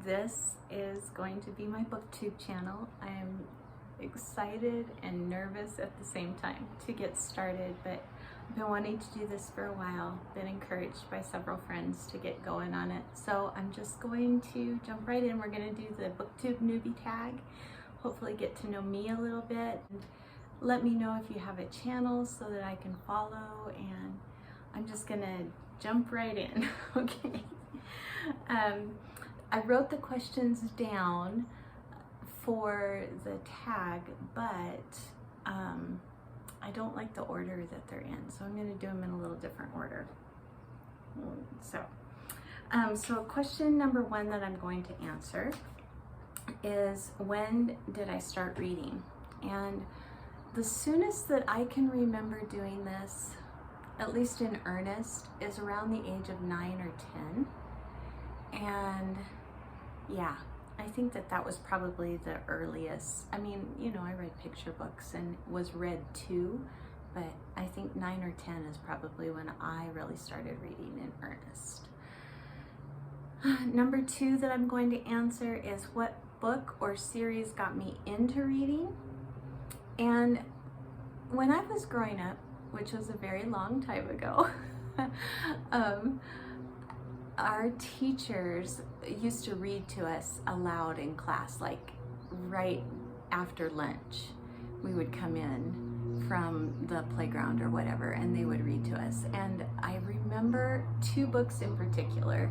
This is going to be my BookTube channel. I am excited and nervous at the same time to get started, but I've been wanting to do this for a while, been encouraged by several friends to get going on it. So I'm just going to jump right in. We're going to do the BookTube newbie tag, hopefully get to know me a little bit. Let me know if you have a channel so that I can follow, and I'm just going to jump right in, okay? I wrote the questions down for the tag, but I don't like the order that they're in, so I'm going to do them in a little different order. So question number one that I'm going to answer is, when did I start reading? And the soonest that I can remember doing this, at least in earnest, is around the age of 9 or 10. And yeah, I think that was probably the earliest. I mean, you know, I read picture books and was read too, but I think 9 or 10 is probably when I really started reading in earnest. Number two that I'm going to answer is, what book or series got me into reading? And when I was growing up, which was a very long time ago, our teachers used to read to us aloud in class, like right after lunch. We would come in from the playground or whatever, and they would read to us. And I remember two books in particular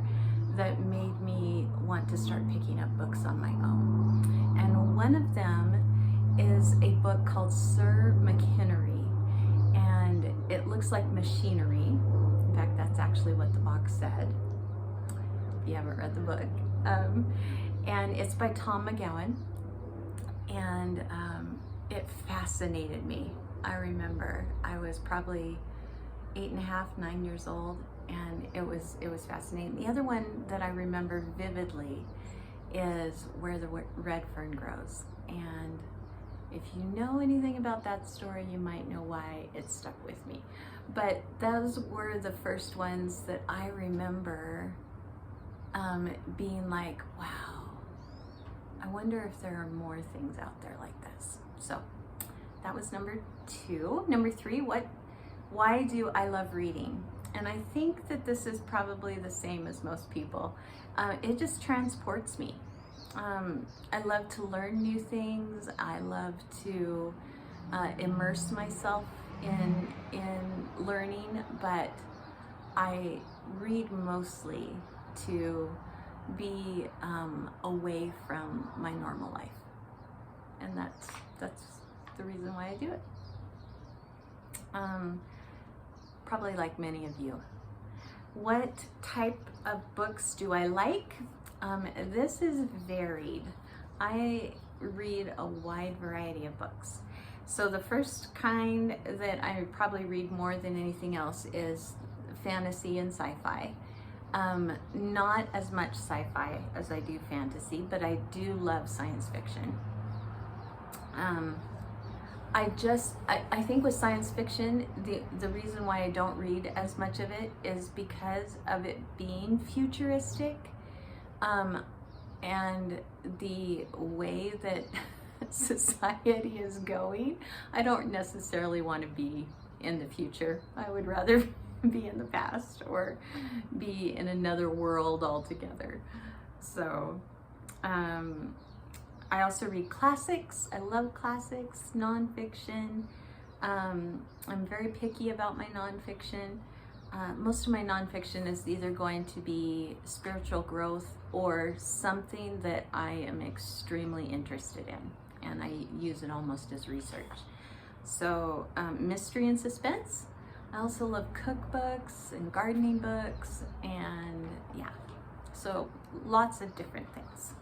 that made me want to start picking up books on my own. And one of them is a book called Sir McHenry, and it looks like machinery. In fact, that's actually what the box said, if you haven't read the book. And it's by Tom McGowan, and it fascinated me. I remember I was probably 8.5, 9 years old, and it was fascinating. The other one that I remember vividly is Where the Red Fern Grows, and if you know anything about that story, you might know why it stuck with me. But those were the first ones that I remember being like, wow, I wonder if there are more things out there like this. So that was number two. Number three, why do I love reading? And I think that this is probably the same as most people. It just transports me. I love to learn new things. I love to immerse myself in learning, but I read mostly to be away from my normal life, and that's the reason why I do it. Probably like many of you. What type of books do I like? This is varied. I read a wide variety of books. So the first kind that I would probably read more than anything else is fantasy and sci-fi. Not as much sci-fi as I do fantasy, but I do love science fiction. I think with science fiction, the reason why I don't read as much of it is because of it being futuristic, and the way that society is going. I don't necessarily want to be in the future. I would rather be in the past or be in another world altogether. So I also read classics. I love classics, nonfiction. I'm very picky about my nonfiction. Most of my nonfiction is either going to be spiritual growth or something that I am extremely interested in, and I use it almost as research. So mystery and suspense. I also love cookbooks and gardening books, and yeah, so lots of different things.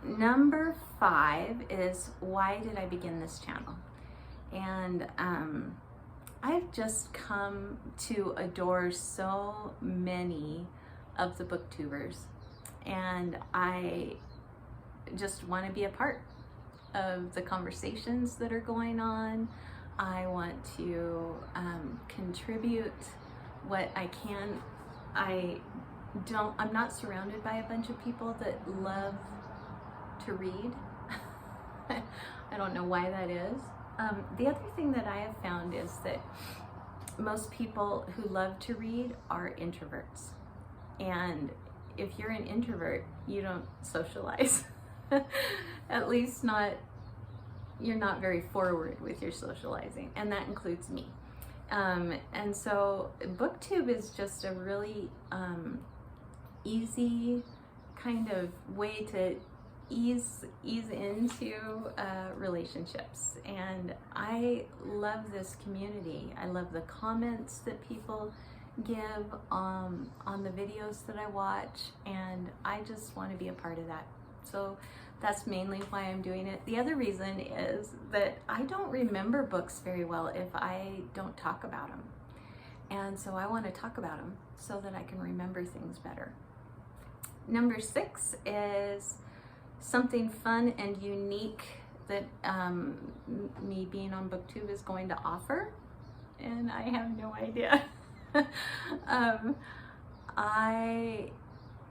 Number 5 is, why did I begin this channel? And I've just come to adore so many of the booktubers, and I just want to be a part of the conversations that are going on. I want to contribute what I can. I I'm not surrounded by a bunch of people that love to read. I don't know why that is. The other thing that I have found is that most people who love to read are introverts. And if you're an introvert, you don't socialize. At least you're not very forward with your socializing, and that includes me. And so BookTube is just a really easy kind of way to ease into relationships. And I love this community. I love the comments that people give on the videos that I watch, and I just want to be a part of that. So that's mainly why I'm doing it. The other reason is that I don't remember books very well if I don't talk about them. And so I want to talk about them so that I can remember things better. Number 6 is something fun and unique that me being on BookTube is going to offer, and I have no idea. I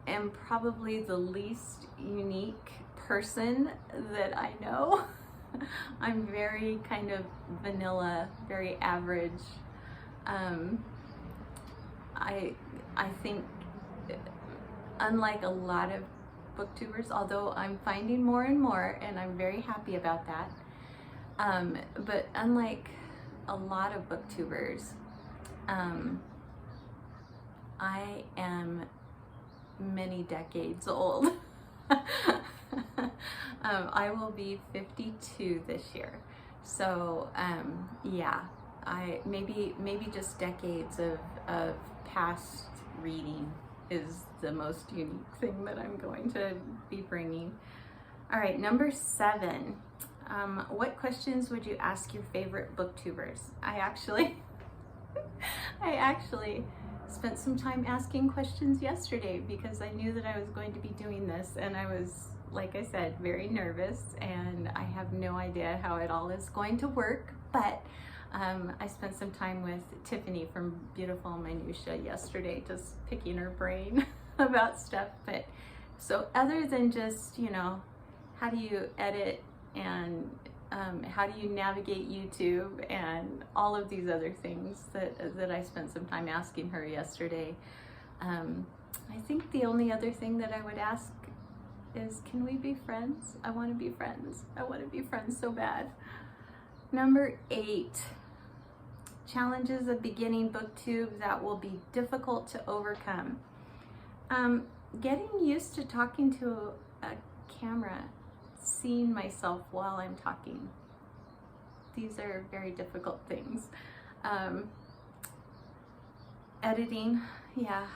am probably the least unique person that I know. I'm very kind of vanilla, very average. I think, unlike a lot of booktubers, although I'm finding more and more, and I'm very happy about that, but unlike a lot of booktubers, I am many decades old. I will be 52 this year, so yeah, maybe just decades of past reading is the most unique thing that I'm going to be bringing. All right, number 7. What questions would you ask your favorite booktubers? I actually spent some time asking questions yesterday because I knew that I was going to be doing this, and I was, like I said, very nervous, and I have no idea how it all is going to work, but I spent some time with Tiffany from Beautiful Minutia yesterday, just picking her brain about stuff. But so other than just, how do you edit, and how do you navigate YouTube, and all of these other things that I spent some time asking her yesterday, I think the only other thing that I would ask is, can we be friends? I want to be friends. I want to be friends so bad. Number 8, challenges of beginning BookTube that will be difficult to overcome. Getting used to talking to a camera, seeing myself while I'm talking. These are very difficult things. Editing, yeah,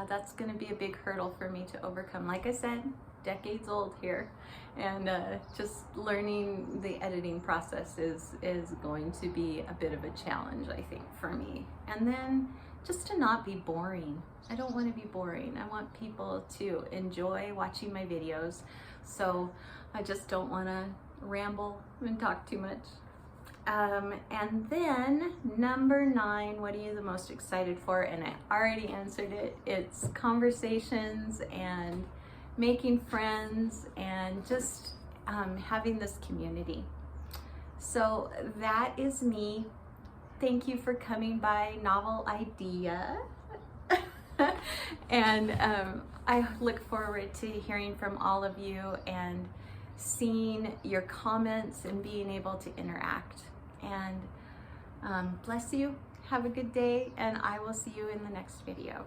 that's going to be a big hurdle for me to overcome. Like I said, decades old here, and just learning the editing process is going to be a bit of a challenge, I think, for me. And then just to not be boring. I don't want to be boring. I want people to enjoy watching my videos, so I just don't want to ramble and talk too much. And then number 9, what are you the most excited for? And I already answered it. It's conversations and making friends and just having this community. So that is me. Thank you for coming by Novel Idea. And I look forward to hearing from all of you and seeing your comments and being able to interact. And bless you. Have a good day, and I will see you in the next video.